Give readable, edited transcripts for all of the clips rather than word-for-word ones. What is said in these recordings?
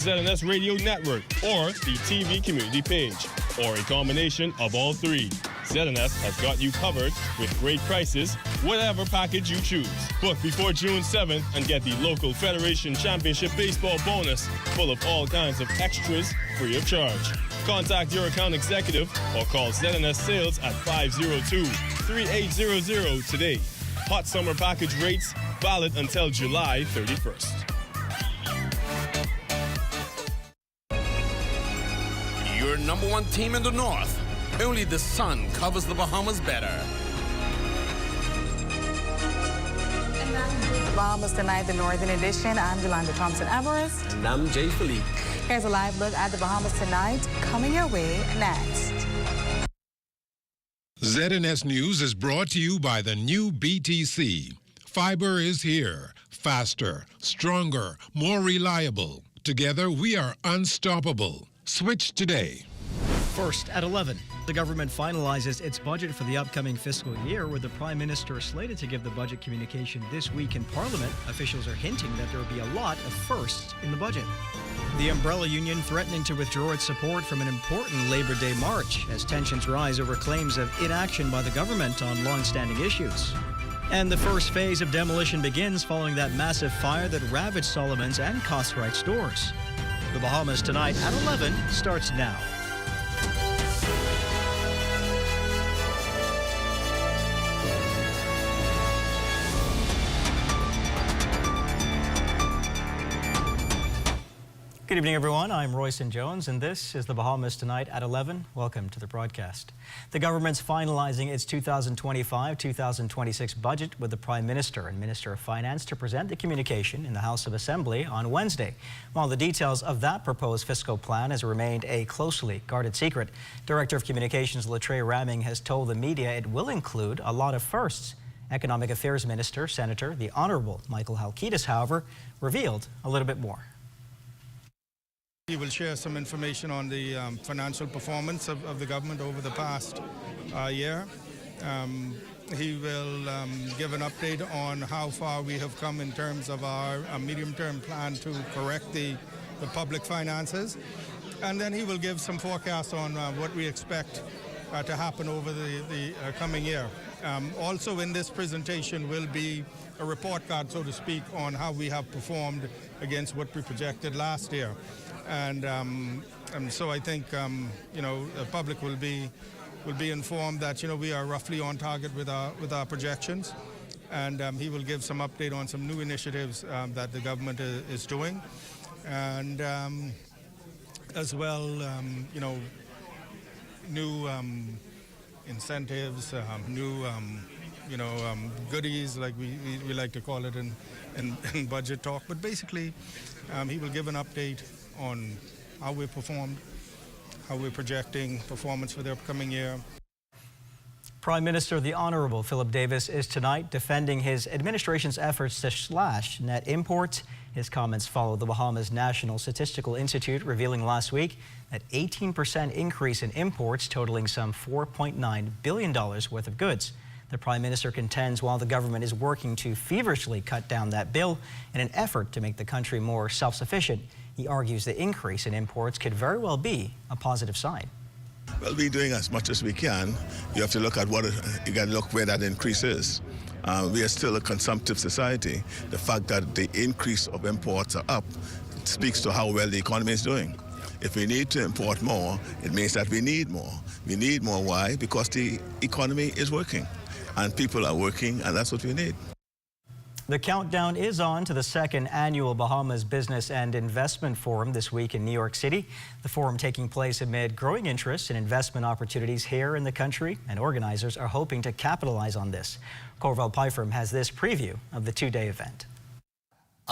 ZNS Radio Network or the TV community page, or a combination of all three. ZNS has got you covered with great prices, whatever package you choose. Book before June 7th and get the local Federation Championship Baseball bonus full of all kinds of extras free of charge. Contact your account executive or call ZNS Sales at 502-3800 today. Hot summer package rates valid until July 31st. Your number one team in the North. Only the sun covers the Bahamas better. Bahamas Tonight, the Northern Edition. I'm Yolanda Thompson-Everest. And I'm Jay Philippe. Here's a live look at the Bahamas Tonight, coming your way next. ZNS News is brought to you by the new BTC. Fiber is here. Faster, stronger, more reliable. Together, we are unstoppable. Switch today. First at 11, the government finalizes its budget for the upcoming fiscal year, with the Prime Minister slated to give the budget communication this week in Parliament. Officials are hinting that there will be a lot of firsts in the budget. The umbrella union threatening to withdraw its support from an important Labor Day march as tensions rise over claims of inaction by the government on long-standing issues. And the first phase of demolition begins following that massive fire that ravaged Solomon's and Cosrite stores. The Bahamas Tonight at 11 starts now. Good evening, everyone. I'm Royson Jones, and this is the Bahamas Tonight at 11. Welcome to the broadcast. The government's finalizing its 2025-2026 budget, with the Prime Minister and Minister of Finance to present the communication in the House of Assembly on Wednesday. While the details of that proposed fiscal plan has remained a closely guarded secret, Director of Communications Latrey Ramming has told the media it will include a lot of firsts. Economic Affairs Minister, Senator, the Honourable Michael Halkitis, however, revealed a little bit more. He will share some information on the financial performance of the government over the past year. He will give an update on how far we have come in terms of our medium-term plan to correct the public finances. And then he will give some forecasts on what we expect to happen over the coming year. Also in this presentation will be a report card, so to speak, on how we have performed against what we projected last year. And so I think, the public will be informed that, we are roughly on target with our projections. And he will give some update on some new initiatives that the government is doing. And as well, new incentives, new, goodies, like we like to call it in budget talk. But basically, he will give an update on how we performed, how we're projecting performance for the upcoming year. Prime Minister the Honourable Philip Davis is tonight defending his administration's efforts to slash net imports. His comments follow the Bahamas National Statistical Institute revealing last week that 18% increase in imports totaling some $4.9 billion worth of goods. The Prime Minister contends while the government is working to feverishly cut down that bill in an effort to make the country more self-sufficient, he argues the increase in imports could very well be a positive sign. Well, we're doing as much as we can. You have to look at you got to look where that increase is. We are still a consumptive society. The fact that the increase of imports are up speaks to how well the economy is doing. If we need to import more, it means that we need more. We need more. Why? Because the economy is working and people are working, and that's what we need. The countdown is on to the second annual Bahamas Business and Investment Forum this week in New York City. The forum taking place amid growing interest in investment opportunities here in the country, and organizers are hoping to capitalize on this. Corval Pyfrom has this preview of the two-day event.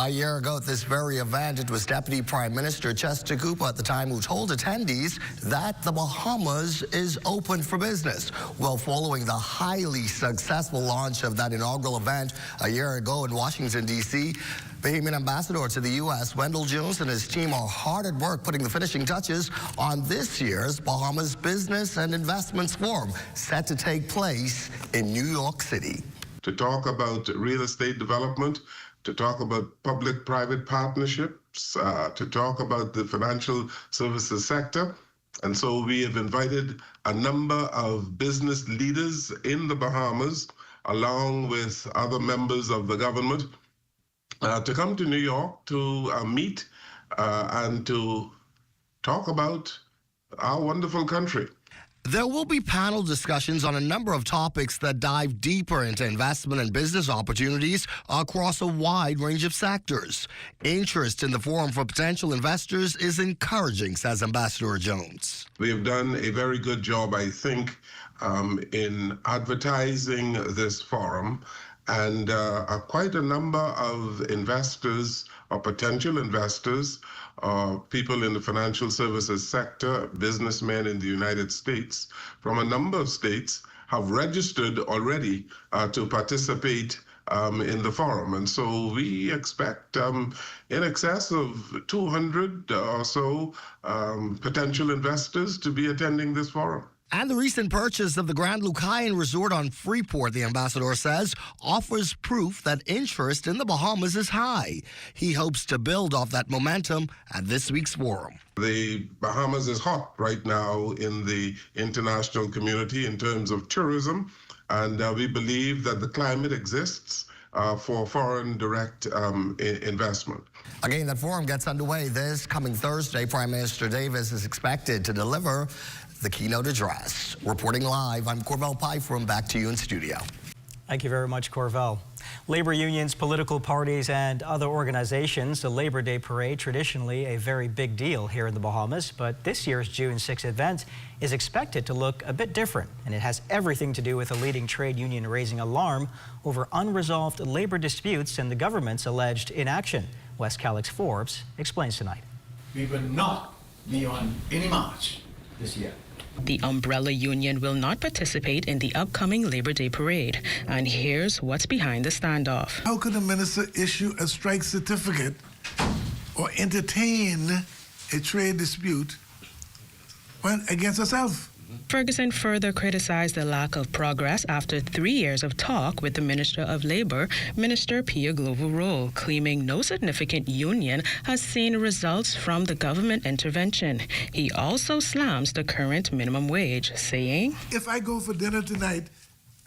A year ago at this very event, it was Deputy Prime Minister Chester Cooper at the time who told attendees that the Bahamas is open for business. Well, following the highly successful launch of that inaugural event a year ago in Washington, D.C., Bahamian Ambassador to the U.S., Wendell Jones, and his team are hard at work putting the finishing touches on this year's Bahamas Business and Investments Forum, set to take place in New York City. To talk about real estate development, to talk about public-private partnerships, to talk about the financial services sector. And so we have invited a number of business leaders in the Bahamas, along with other members of the government, to come to New York to meet and to talk about our wonderful country. There will be panel discussions on a number of topics that dive deeper into investment and business opportunities across a wide range of sectors. Interest in the forum for potential investors is encouraging, says Ambassador Jones. We have done a very good job, I think, in advertising this forum, and quite a number of investors or potential investors, people in the financial services sector, businessmen in the United States from a number of states have registered already to participate in the forum. And so we expect in excess of 200 or so potential investors to be attending this forum. And the recent purchase of the Grand Lucayan Resort on Freeport, the ambassador says, offers proof that interest in the Bahamas is high. He hopes to build off that momentum at this week's forum. The Bahamas is hot right now in the international community in terms of tourism, and we believe that the climate exists for foreign direct investment. Again, that forum gets underway this coming Thursday. Prime Minister Davis is expected to deliver the keynote address. Reporting live, I'm Corvell Pyfrom. Back to you in studio. Thank you very much, Corvell. Labor unions, political parties, and other organizations, the Labor Day Parade, traditionally a very big deal here in the Bahamas, but this year's June 6th event is expected to look a bit different, and it has everything to do with a leading trade union raising alarm over unresolved labor disputes and the government's alleged inaction. Wes Calix-Forbes explains tonight. We will not be on any march this year. The umbrella union will not participate in the upcoming Labor Day parade. And here's what's behind the standoff. How could a minister issue a strike certificate or entertain a trade dispute against herself? Ferguson further criticized the lack of progress after 3 years of talk with the Minister of Labor, Minister Pia Glover-Roll, claiming no significant union has seen results from the government intervention. He also slams the current minimum wage, saying, If I go for dinner tonight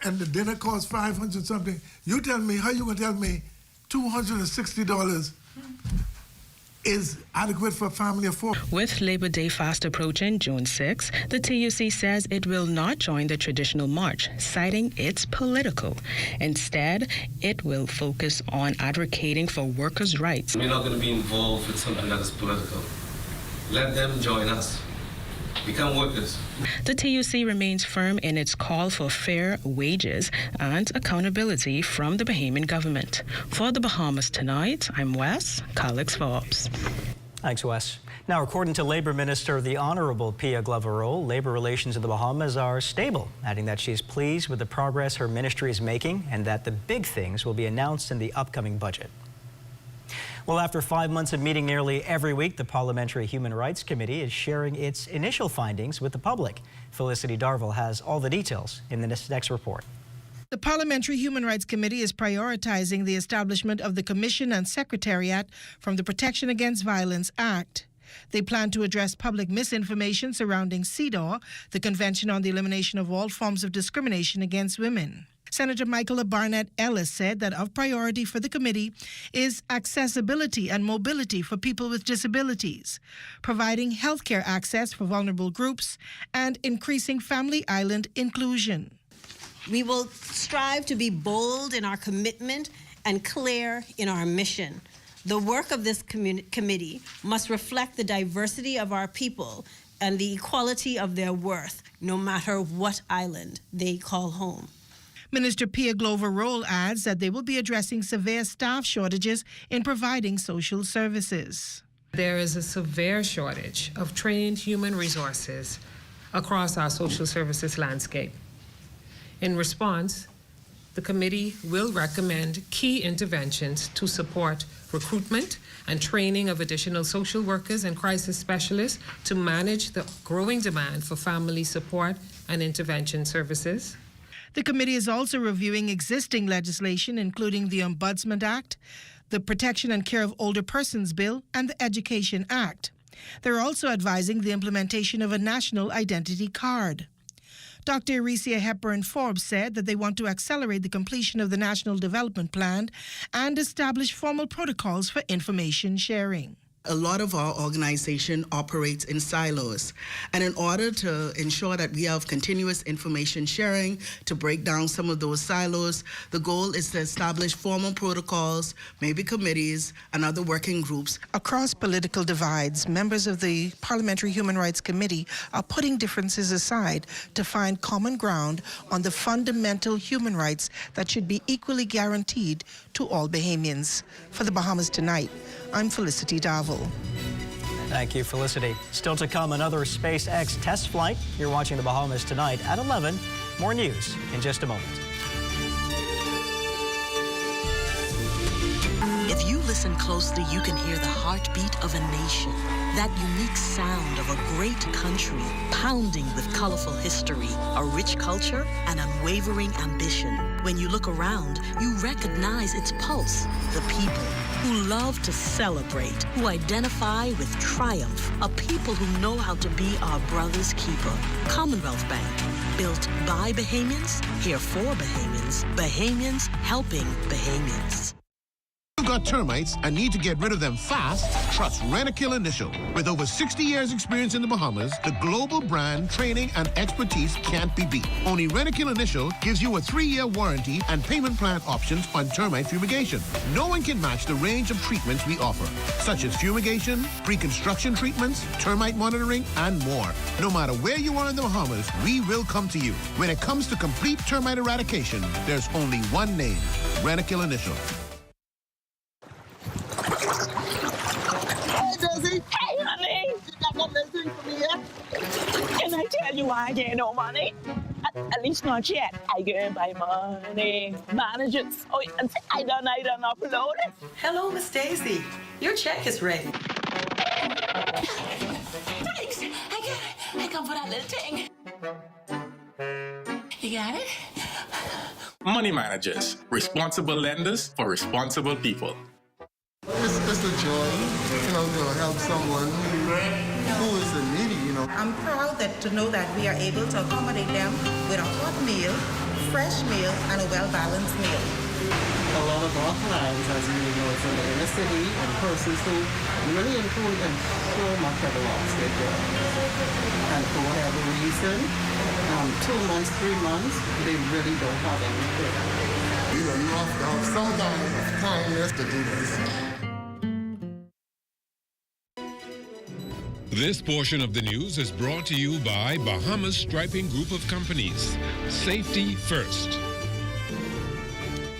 and the dinner costs $500 something, you tell me, how you gonna tell me $260 is adequate for a family of four? With Labor Day fast approaching June 6, the TUC says it will not join the traditional march, citing it's political. Instead, it will focus on advocating for workers' rights. We're not going to be involved with something that is political. Let them join us. Become workers. The TUC remains firm in its call for fair wages and accountability from the Bahamian government. For the Bahamas Tonight, I'm Wes Calix-Forbes. Thanks, Wes. Now, according to Labor Minister the Honorable Pia Glover-Roll, labor relations in the Bahamas are stable, adding that she's pleased with the progress her ministry is making and that the big things will be announced in the upcoming budget. Well, after 5 months of meeting nearly every week, the Parliamentary Human Rights Committee is sharing its initial findings with the public. Felicity Darville has all the details in the next report. The Parliamentary Human Rights Committee is prioritizing the establishment of the Commission and Secretariat from the Protection Against Violence Act. They plan to address public misinformation surrounding CEDAW, the Convention on the Elimination of All Forms of Discrimination Against Women. Senator Michaela Barnett Ellis said that of priority for the committee is accessibility and mobility for people with disabilities, providing healthcare access for vulnerable groups, and increasing Family Island inclusion. We will strive to be bold in our commitment and clear in our mission. The work of this committee must reflect the diversity of our people and the equality of their worth, no matter what island they call home. Minister Pia Glover-Roll adds that they will be addressing severe staff shortages in providing social services. There is a severe shortage of trained human resources across our social services landscape. In response, the committee will recommend key interventions to support recruitment and training of additional social workers and crisis specialists to manage the growing demand for family support and intervention services. The committee is also reviewing existing legislation, including the Ombudsman Act, the Protection and Care of Older Persons Bill, and the Education Act. They're also advising the implementation of a national identity card. Dr. Eresia Hepburn-Forbes said that they want to accelerate the completion of the National Development Plan and establish formal protocols for information sharing. A lot of our organization operates in silos, and in order to ensure that we have continuous information sharing to break down some of those silos, the goal is to establish formal protocols, maybe committees and other working groups. Across political divides, members of the Parliamentary Human Rights Committee are putting differences aside to find common ground on the fundamental human rights that should be equally guaranteed to all Bahamians. For the Bahamas Tonight, I'm Felicity Davil. Thank you, Felicity. Still to come, another SpaceX test flight. You're watching the Bahamas Tonight at 11. More news in just a moment. If you listen closely, you can hear the heartbeat of a nation. That unique sound of a great country, pounding with colorful history, a rich culture, and unwavering ambition. When you look around, you recognize its pulse, the people who love to celebrate, who identify with triumph, a people who know how to be our brother's keeper. Commonwealth Bank, built by Bahamians, here for Bahamians, Bahamians helping Bahamians. You've got termites and need to get rid of them fast? Trust Rentokil Initial. With over 60 years experience in the Bahamas, the global brand, training, and expertise can't be beat. Only Rentokil Initial gives you a 3-year warranty and payment plan options on termite fumigation. No one can match the range of treatments we offer, such as fumigation, pre-construction treatments, termite monitoring, and more. No matter where you are in the Bahamas, we will come to you. When it comes to complete termite eradication, there's only one name, Rentokil Initial. Hey, honey. You got no message for me yet? Can I tell you why I get no money? At least not yet. I get my money. Manager. Oh, I done upload it. Hello, Miss Daisy. Your check is ready. Thanks. I come for that little thing. You got it? Money managers, responsible lenders for responsible people. It's a joy, to help someone who is in need, I'm proud to know that we are able to accommodate them with a hot meal, fresh meal, and a well-balanced meal. A lot of our clients, as you know, it's in the inner city, and persons who really improve and so much of the loss they do. And for whatever reason, 2 months, 3 months, they really don't have anything. You have to have some kind of kindness to do this. This portion of the news is brought to you by Bahamas Striping Group of Companies. Safety first.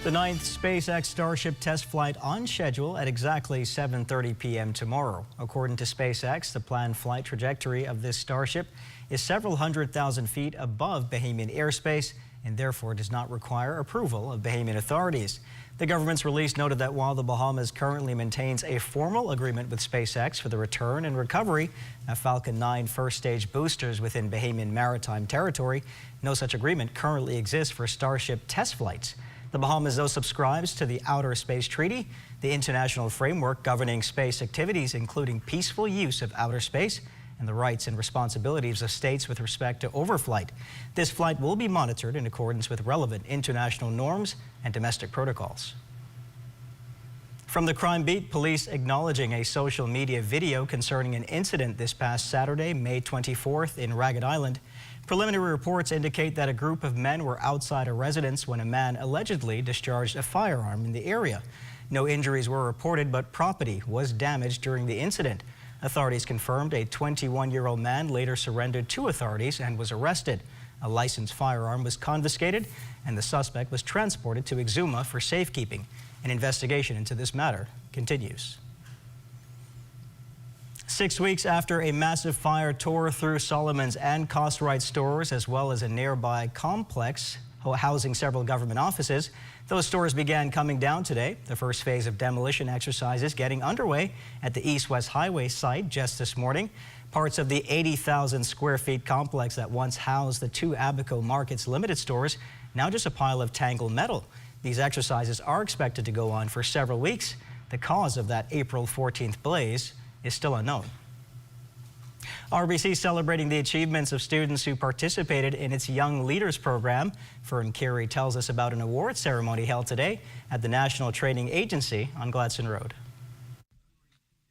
The 9th SpaceX Starship test flight on schedule at exactly 7:30 p.m. tomorrow. According to SpaceX, the planned flight trajectory of this Starship is several 100,000 feet above Bahamian airspace and therefore does not require approval of Bahamian authorities. The government's release noted that while the Bahamas currently maintains a formal agreement with SpaceX for the return and recovery of Falcon 9 first-stage boosters within Bahamian maritime territory, no such agreement currently exists for Starship test flights. The Bahamas, though, subscribes to the Outer Space Treaty, the international framework governing space activities, including peaceful use of outer space, and the rights and responsibilities of states with respect to overflight. This flight will be monitored in accordance with relevant international norms and domestic protocols. From the crime beat, police acknowledging a social media video concerning an incident this past Saturday, May 24th in Ragged Island. Preliminary reports indicate that a group of men were outside a residence when a man allegedly discharged a firearm in the area. No injuries were reported, but property was damaged during the incident. Authorities confirmed a 21-year-old man later surrendered to authorities and was arrested. A licensed firearm was confiscated, and the suspect was transported to Exuma for safekeeping. An investigation into this matter continues. 6 weeks after a massive fire tore through Solomon's and Costright stores, as well as a nearby complex housing several government offices, those stores began coming down today. The first phase of demolition exercises getting underway at the East-West Highway site just this morning. Parts of the 80,000 square feet complex that once housed the 2 Abaco Markets Limited stores, now just a pile of tangled metal. These exercises are expected to go on for several weeks. The cause of that April 14th blaze is still unknown. RBC celebrating the achievements of students who participated in its Young Leaders program. Fern Carey tells us about an award ceremony held today at the National Training Agency on Gladstone Road.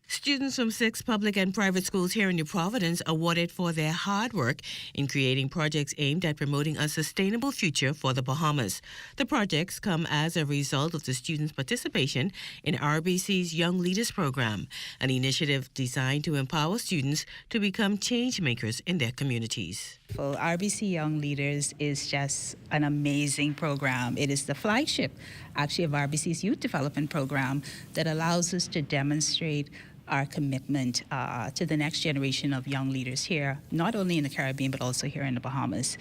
Students from 6 public and private schools here in New Providence awarded for their hard work in creating projects aimed at promoting a sustainable future for the Bahamas. The projects come as a result of the students' participation in RBC's Young Leaders program, an initiative designed to empower students to become change makers in their communities. For RBC Young Leaders is just an amazing program. It is the flagship, actually, of RBC's youth development program that allows us to demonstrate our commitment to the next generation of young leaders here, not only in the Caribbean, but also here in the Bahamas.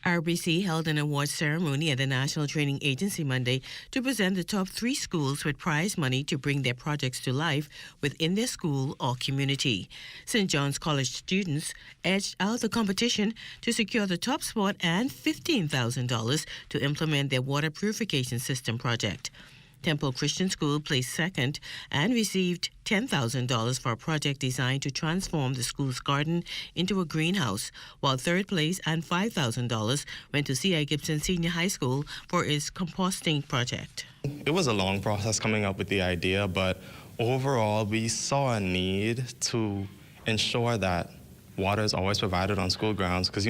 RBC held an award ceremony at the National Training Agency Monday to present the top 3 schools with prize money to bring their projects to life within their school or community. St. John's College students edged out the competition to secure the top spot and $15,000 to implement their water purification system project. Temple Christian School placed second and received $10,000 for a project designed to transform the school's garden into a greenhouse, while third place and $5,000 went to C.I. Gibson Senior High School for its composting project. It was a long process coming up with the idea, but overall we saw a need to ensure that water is always provided on school grounds, because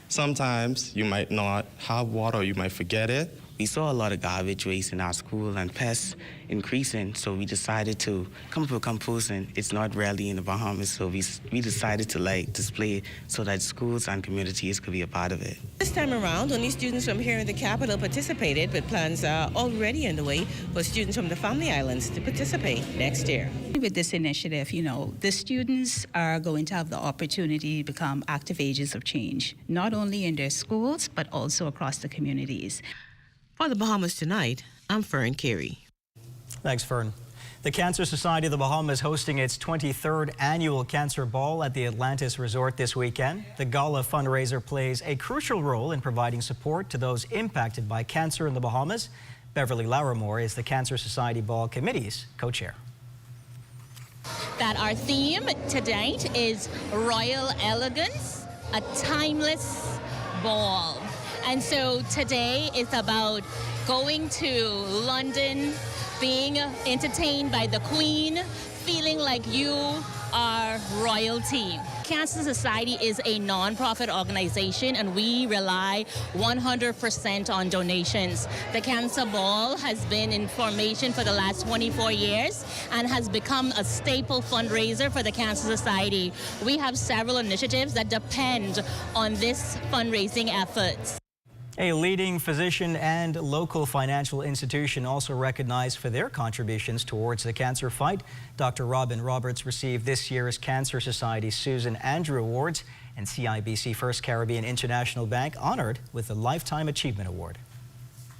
sometimes you might not have water or you might forget it. We saw a lot of garbage waste in our school and pests increasing, so we decided to come up with composting. It's not rarely in the Bahamas, so we decided to display it so that schools and communities could be a part of it. This time around, only students from here in the capital participated, but plans are already underway for students from the Family Islands to participate next year. With this initiative, the students are going to have the opportunity to become active agents of change, not only in their schools, but also across the communities. For the Bahamas Tonight, I'm Fern Carey. Thanks, Fern. The Cancer Society of the Bahamas hosting its 23rd annual Cancer Ball at the Atlantis Resort this weekend. The gala fundraiser plays a crucial role in providing support to those impacted by cancer in the Bahamas. Beverly Larimore is the Cancer Society Ball Committee's co-chair. That our theme to date is Royal Elegance, a timeless ball. And so today is about going to London, being entertained by the Queen, feeling like you are royalty. Cancer Society is a non-profit organization and we rely 100% on donations. The Cancer Ball has been in formation for the last 24 years and has become a staple fundraiser for the Cancer Society. We have several initiatives that depend on this fundraising efforts. A leading physician and local financial institution also recognized for their contributions towards the cancer fight. Dr. Robin Roberts received this year's Cancer Society Susan Andrew Awards, and CIBC First Caribbean International Bank honored with the Lifetime Achievement Award.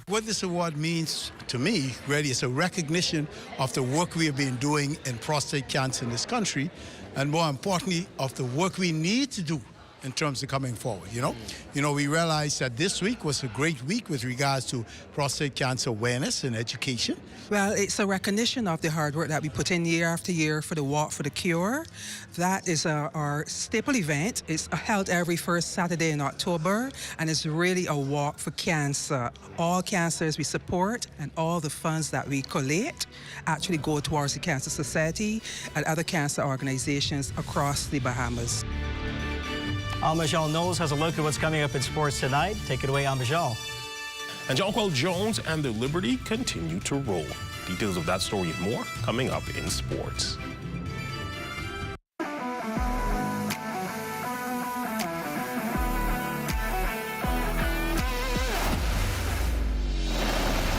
What this award means to me, really, is a recognition of the work we have been doing in prostate cancer in this country, and more importantly, of the work we need to do in terms of coming forward, we realized that this week was a great week with regards to prostate cancer awareness and education. Well, it's a recognition of the hard work that we put in year after year for the Walk for the Cure. That is our staple event. It's held every first Saturday in October, and it's really a walk for cancer. All cancers we support and all the funds that we collect actually go towards the Cancer Society and other cancer organizations across the Bahamas. Amajal Knowles has a look at what's coming up in sports tonight. Take it away, Amajal. And Jonquil Jones and the Liberty continue to roll. Details of that story and more coming up in sports.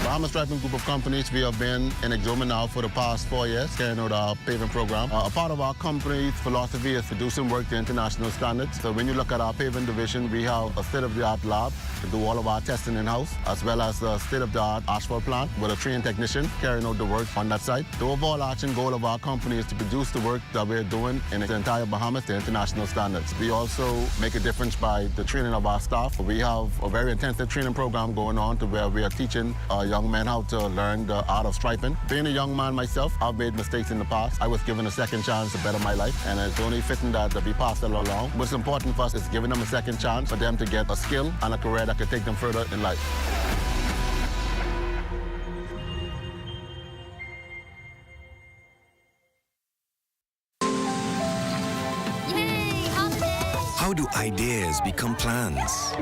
Bahamas Striping Group of Companies, we have been in Exuma now for the past 4 years, carrying out our paving program. A part of our company's philosophy is to do some work to international standards. So when you look at our paving division, we have a state-of-the-art lab to do all of our testing in-house, as well as a state-of-the-art asphalt plant with a trained technician carrying out the work on that site. The overarching goal of our company is to produce the work that we're doing in the entire Bahamas to international standards. We also make a difference by the training of our staff. We have a very intensive training program going on to where we are teaching our young young men how to learn the art of striping. Being a young man myself, I've made mistakes in the past. I was given a second chance to better my life, and it's only fitting that we pass it along. What's important for us is giving them a second chance for them to get a skill and a career that could take them further in life. How do ideas become plans?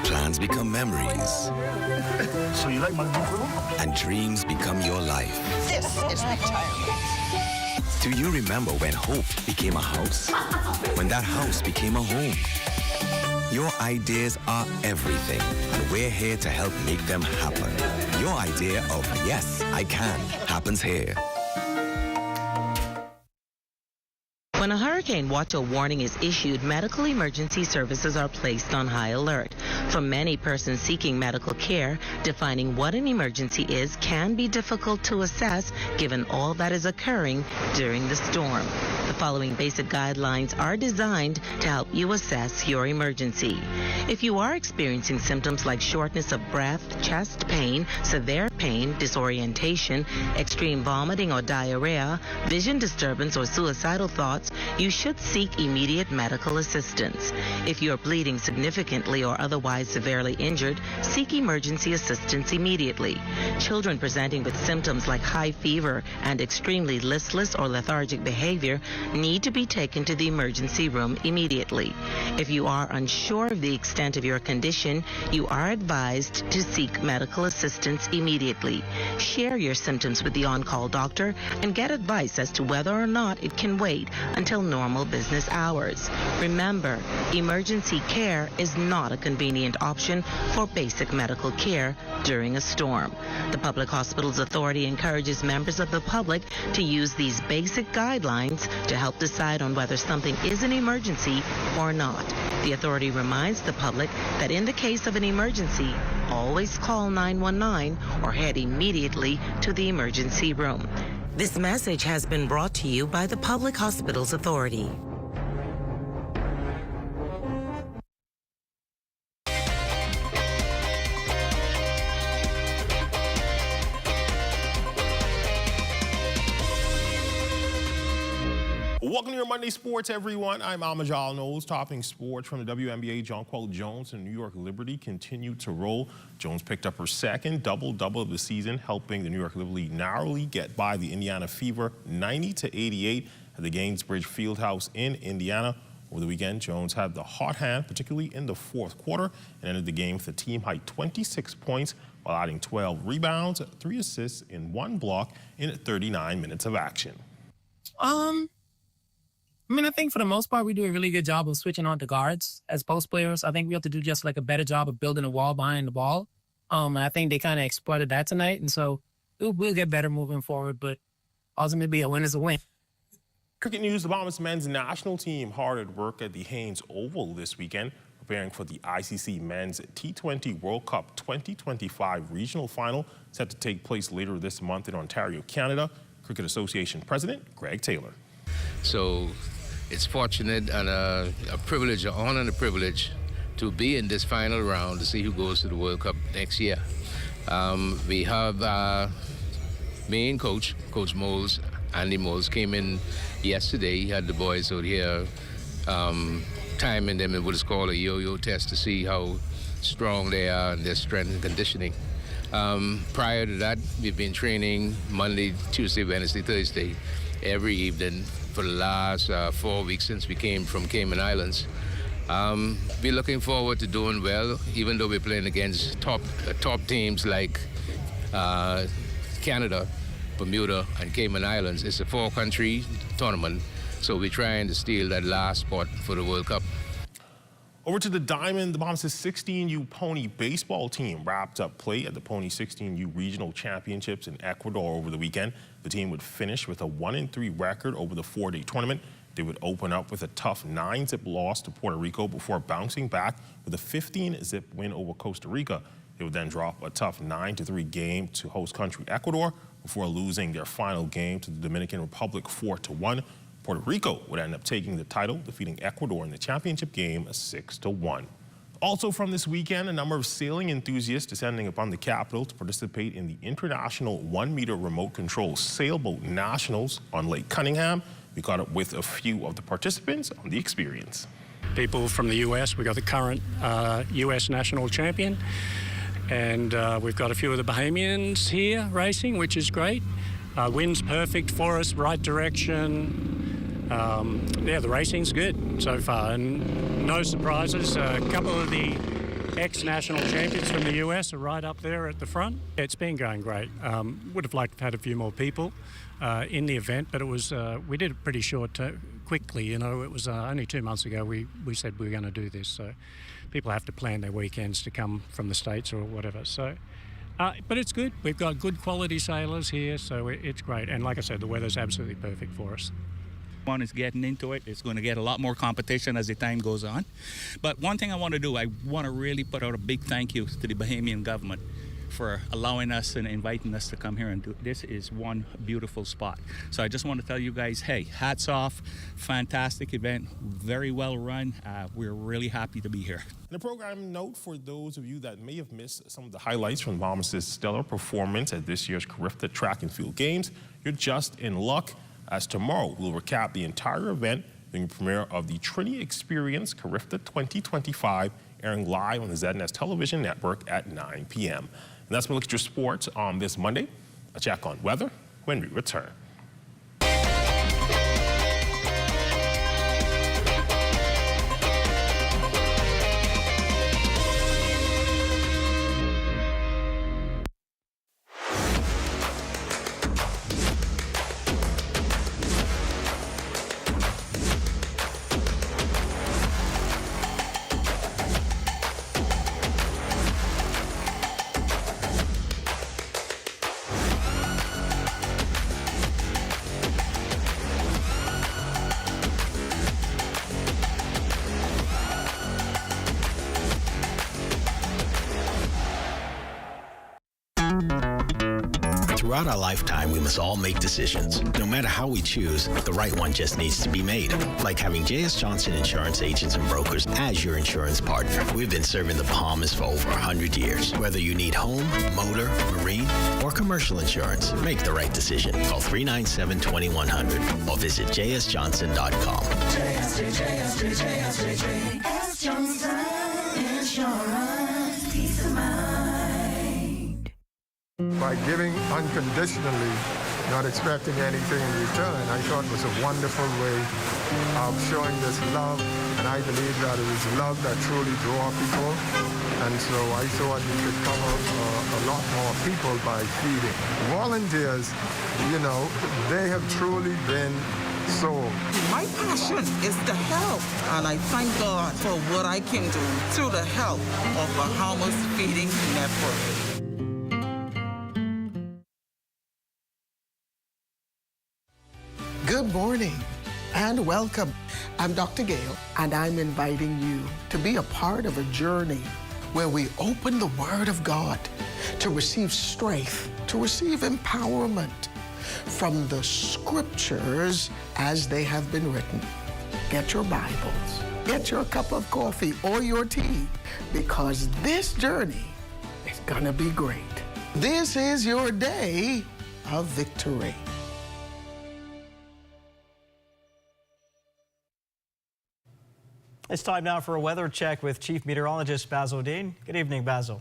Plans become memories. So you like my new And dreams become your life. This is retirement. Do you remember when hope became a house? When that house became a home? Your ideas are everything, and we're here to help make them happen. Your idea of yes, I can happens here. When a hurricane watch or warning is issued, medical emergency services are placed on high alert. For many persons seeking medical care, defining what an emergency is can be difficult to assess given all that is occurring during the storm. The following basic guidelines are designed to help you assess your emergency. If you are experiencing symptoms like shortness of breath, chest pain, severe pain, disorientation, extreme vomiting or diarrhea, vision disturbance or suicidal thoughts, you should seek immediate medical assistance. If you are bleeding significantly or otherwise severely injured, seek emergency assistance immediately. Children presenting with symptoms like high fever and extremely listless or lethargic behavior need to be taken to the emergency room immediately. If you are unsure of the extent of your condition, you are advised to seek medical assistance immediately. Share your symptoms with the on-call doctor and get advice as to whether or not it can wait until normal business hours. Remember, emergency care is not a convenient option for basic medical care during a storm. The Public Hospitals Authority encourages members of the public to use these basic guidelines to help decide on whether something is an emergency or not. The authority reminds the public that in the case of an emergency, always call 919 or head immediately to the emergency room. This message has been brought to you by the Public Hospitals Authority. Welcome to your Monday Sports, everyone. I'm Amajal Knowles, topping sports from the WNBA. Jonquel Jones and New York Liberty continue to roll. Jones picked up her second double-double of the season, helping the New York Liberty narrowly get by the Indiana Fever 90-88 at the Gainsbridge Fieldhouse in Indiana. Over the weekend, Jones had the hot hand, particularly in the fourth quarter, and ended the game with a team-high 26 points while adding 12 rebounds, 3 assists, and 1 block in 39 minutes of action. I think for the most part, we do a really good job of switching on the guards as post players. I think we have to do just like a better job of building a wall behind the ball. I think they kind of exploited that tonight. And so we'll get better moving forward, but ultimately a win is a win. Cricket news, the Bahamas men's national team hard at work at the Haynes Oval this weekend, preparing for the ICC Men's T20 World Cup 2025 regional final set to take place later this month in Ontario, Canada. Cricket Association President Greg Taylor. So it's fortunate and a privilege, an honor and a privilege to be in this final round to see who goes to the World Cup next year. We have our main coach, Coach Moles, Andy Moles, came in yesterday. He had the boys out here timing them in what is called a yo-yo test to see how strong they are and their strength and conditioning. Prior to that, we've been training Monday, Tuesday, Wednesday, Thursday, every evening for the last 4 weeks since we came from Cayman Islands. We're looking forward to doing well, even though we're playing against top teams like Canada, Bermuda, and Cayman Islands. It's a 4-country tournament, so we're trying to steal that last spot for the World Cup. Over to the Diamond, the Bahamas 16U Pony baseball team wrapped up play at the Pony 16U Regional Championships in Ecuador over the weekend. The team would finish with a 1-3 record over the 4-day tournament. They would open up with a tough 9-zip loss to Puerto Rico before bouncing back with a 15-zip win over Costa Rica. They would then drop a tough 9-3 game to host country Ecuador before losing their final game to the Dominican Republic 4-1. Puerto Rico would end up taking the title, defeating Ecuador in the championship game 6-1. Also from this weekend, a number of sailing enthusiasts descending upon the capital to participate in the International 1-meter remote control sailboat nationals on Lake Cunningham. We caught up with a few of the participants on the experience. People from the U.S. We got the current U.S. national champion, and we've got a few of the Bahamians here racing, which is great. Wind's perfect for us, right direction. Yeah, the racing's good so far, and no surprises. A couple of the ex-national champions from the US are right up there at the front. It's been going great. Would have liked to have had a few more people in the event, but it was we did it pretty quickly. You know, it was only 2 months ago we said we were going to do this, so people have to plan their weekends to come from the States or whatever. So. But it's good. We've got good quality sailors here, so it's great. And like I said, the weather's absolutely perfect for us. One is getting into it. It's going to get a lot more competition as the time goes on. But one thing I want to do, I want to really put out a big thank you to the Bahamian government for allowing us and inviting us to come here and do this. Is one beautiful spot. So I just want to tell you guys, hey, hats off. Fantastic event, very well run. We're really happy to be here. And a program note for those of you that may have missed some of the highlights from Bahamas' stellar performance at this year's Carifta Track and Field Games. You're just in luck, as tomorrow we'll recap the entire event during the premiere of the Trinity Experience Carifta 2025, airing live on the ZNS television network at 9 p.m. And that's my look at your sports on this Monday. A check on weather when we return. Throughout our lifetime, we must all make decisions. No matter how we choose, the right one just needs to be made. Like having J.S. Johnson Insurance Agents and Brokers as your insurance partner. We've been serving the Bahamas for over 100 years. Whether you need home, motor, marine, or commercial insurance, make the right decision. Call 397-2100 or visit jsjohnson.com. JS Johnson Insurance. Peace of mind. By giving unconditionally, not expecting anything in return, I thought it was a wonderful way of showing this love, and I believe that it is love that truly draws people, and so I thought we could cover a lot more people by feeding. Volunteers, you know, they have truly been sold. My passion is to help, and I thank God for what I can do through the help of Bahamas Feeding Network. Good morning and welcome. I'm Dr. Gale, and I'm inviting you to be a part of a journey where we open the Word of God to receive strength, to receive empowerment from the Scriptures as they have been written. Get your Bibles, get your cup of coffee or your tea, because this journey is gonna be great. This is your day of victory. It's time now for a weather check with Chief Meteorologist Basil Dean. Good evening, Basil.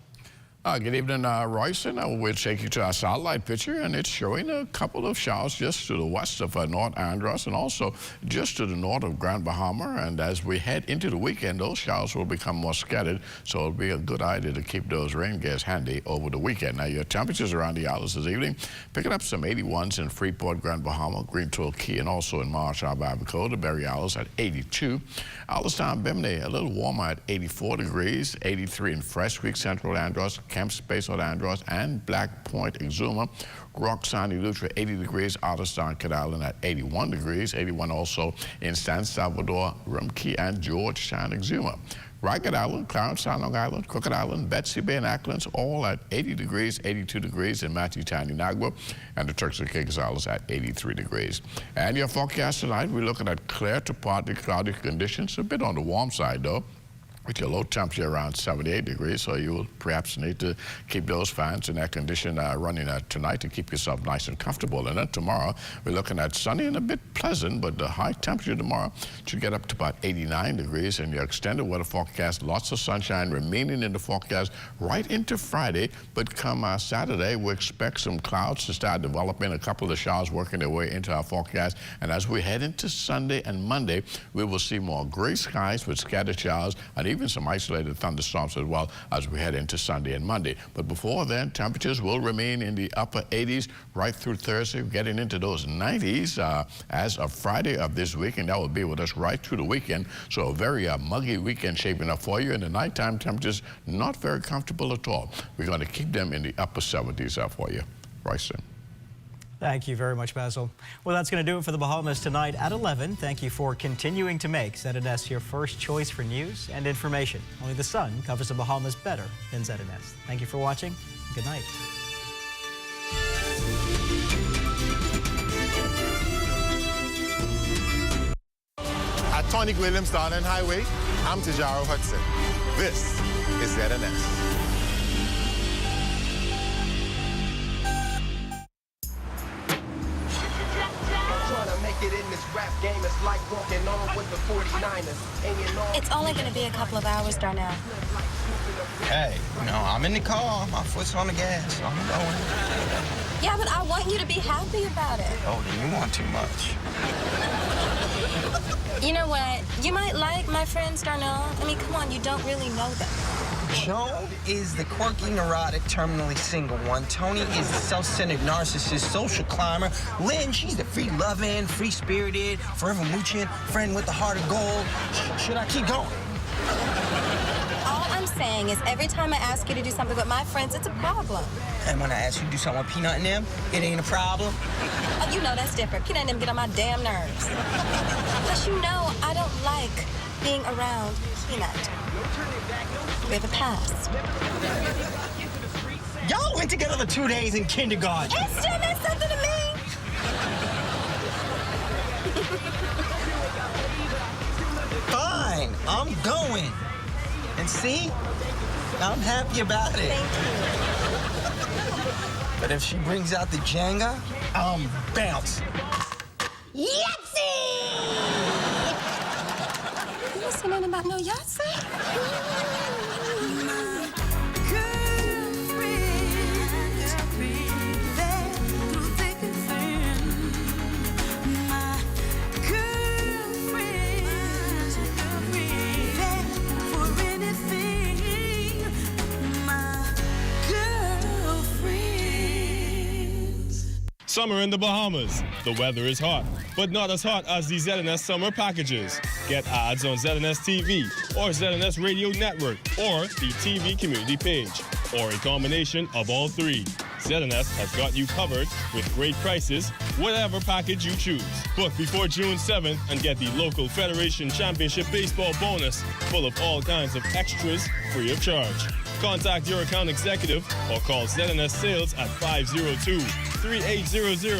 Good evening, Royce. We'll take you to our satellite picture, and it's showing a couple of showers just to the west of North Andros and also just to the north of Grand Bahama. And as we head into the weekend, those showers will become more scattered, so it'll be a good idea to keep those rain gears handy over the weekend. Now, your temperatures around the islands this evening, picking up some 81s in Freeport, Grand Bahama, Green Turtle Key, and also in Marshall, Babaco, the Berry Isles at 82. Allenstown, Bimini, a little warmer at 84 degrees, 83 in Fresh Creek, Central Andros, Camp Space on Andros, and Black Point, Exuma. Roxanne, Eleuthera, 80 degrees, Otterstown, Kid Island at 81 degrees, 81 also in San Salvador, Rumkey, and Georgetown, Exuma. Ragged Island, Clarence Island, Long Island, Crooked Island, Betsy Bay, and Acklands, all at 80 degrees, 82 degrees in Matthew-Town, Inagua, and the Turks and Caicos Islands at 83 degrees. And your forecast tonight, we're looking at clear to partly cloudy conditions, a bit on the warm side, though. with your low temperature around 78 degrees, so you will perhaps need to keep those fans and air conditioning running tonight to keep yourself nice and comfortable. And then tomorrow, we're looking at sunny and a bit pleasant, but the high temperature tomorrow should get up to about 89 degrees. And your extended weather forecast, lots of sunshine remaining in the forecast right into Friday. But come Saturday, we expect some clouds to start developing, a couple of showers working their way into our forecast. And as we head into Sunday and Monday, we will see more gray skies with scattered showers and even some isolated thunderstorms as well as we head into Sunday and Monday. But before then, temperatures will remain in the upper 80s right through Thursday, getting into those 90s as of Friday of this week, and that will be with us right through the weekend. So a very muggy weekend shaping up for you. And the nighttime temperatures not very comfortable at all. We're going to keep them in the upper 70s for you. Royston. Thank you very much, Basil. Well, that's going to do it for the Bahamas Tonight at 11. Thank you for continuing to make ZNS your first choice for news and information. Only the sun covers the Bahamas better than ZNS. Thank you for watching. Good night. At Tonic Williams Darling Highway, I'm Tijaro Hudson. This is ZNS. It's only going to be a couple of hours, Darnell. Hey, I'm in the car. My foot's on the gas. I'm going. Yeah, but I want you to be happy about it. Oh, then you want too much. You know what? You might like my friends, Darnell. I mean, come on, you don't really know them. Joan is the quirky, neurotic, terminally single one. Tony is the self-centered narcissist, social climber. Lynn, she's the free-loving, free-spirited, forever mooching, friend with the heart of gold. Should I keep going? All I'm saying is every time I ask you to do something with my friends, it's a problem. And when I ask you to do something with Peanut and them, it ain't a problem? Oh, you know that's different. Peanut and them get on my damn nerves. Plus, you know I don't like being around Peanut. We have a past. Y'all went together for 2 days in kindergarten. It still meant something to me. Fine, I'm going. And see, I'm happy about it. Thank you. But if she brings out the Jenga, I'm bounce. Yahtzee! You say nothing about no Yahtzee? Summer in the Bahamas. The weather is hot, but not as hot as the ZNS summer packages. Get ads on ZNS TV or ZNS Radio Network or the TV community page, or a combination of all three. ZNS has got you covered with great prices, whatever package you choose. Book before June 7th and get the local Federation Championship Baseball bonus full of all kinds of extras free of charge. Contact your account executive or call ZNS Sales at 502-3800.